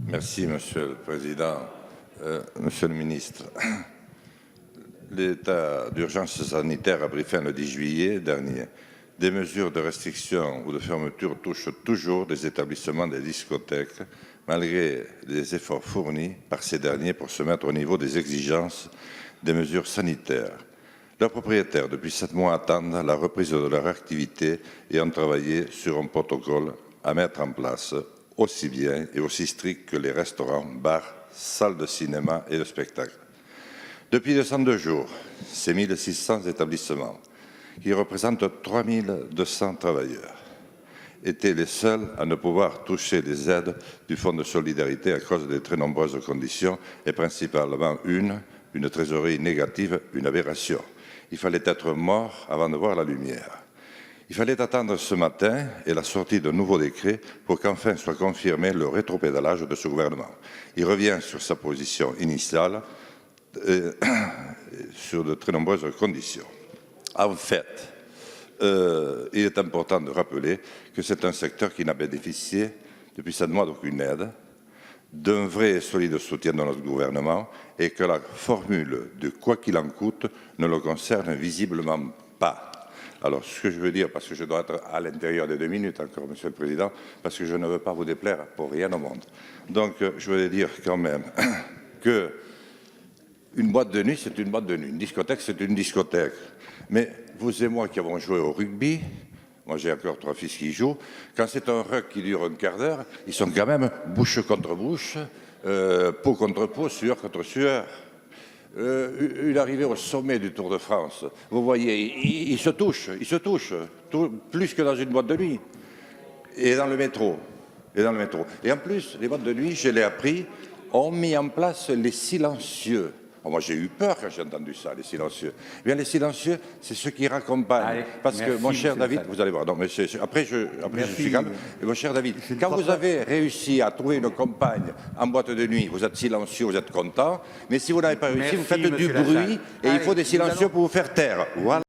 Merci, Monsieur le Président. Monsieur le Ministre, l'état d'urgence sanitaire a pris fin le 10 juillet dernier. Des mesures de restriction ou de fermeture touchent toujours des établissements des discothèques, malgré les efforts fournis par ces derniers pour se mettre au niveau des exigences des mesures sanitaires. Leurs propriétaires, depuis 7 mois, attendent la reprise de leur activité et ont travaillé sur un protocole à mettre en place aussi bien et aussi strict que les restaurants, bars, salles de cinéma et de spectacle. Depuis 202 jours, ces 1600 établissements, qui représentent 3200 travailleurs, étaient les seuls à ne pouvoir toucher les aides du Fonds de solidarité à cause des très nombreuses conditions et principalement une trésorerie négative, une aberration. Il fallait être mort avant de voir la lumière. Il fallait attendre ce matin et la sortie d'un nouveau décret pour qu'enfin soit confirmé le rétropédalage de ce gouvernement. Il revient sur sa position initiale sur de très nombreuses conditions. En fait, il est important de rappeler que c'est un secteur qui n'a bénéficié depuis 7 mois d'aucune aide, d'un vrai et solide soutien de notre gouvernement et que la formule de « quoi qu'il en coûte » ne le concerne visiblement pas. Alors, ce que je veux dire, parce que je dois être à l'intérieur des 2 minutes encore, Monsieur le Président, parce que je ne veux pas vous déplaire pour rien au monde. Donc, je voulais dire quand même que une boîte de nuit, c'est une boîte de nuit. Une discothèque, c'est une discothèque. Mais vous et moi qui avons joué au rugby, moi j'ai encore 3 fils qui jouent, quand c'est un ruck qui dure un quart d'heure, ils sont quand même bouche contre bouche, peau contre peau, sueur contre sueur. Une arrivée au sommet du Tour de France, vous voyez, ils se touchent, plus que dans une boîte de nuit. Et dans le métro. Et en plus, les boîtes de nuit, je l'ai appris, ont mis en place les silencieux. Oh, moi, j'ai eu peur quand j'ai entendu ça, les silencieux. Eh bien, les silencieux, c'est ceux qui raccompagnent. Allez, parce que, mon cher David, vous allez voir, non, mais après, je suis calme. Et mon cher David, quand vous avez réussi à trouver une compagne en boîte de nuit, vous êtes silencieux, vous êtes content. Mais si vous n'avez pas réussi, vous faites du bruit et il faut des silencieux pour vous faire taire. Voilà.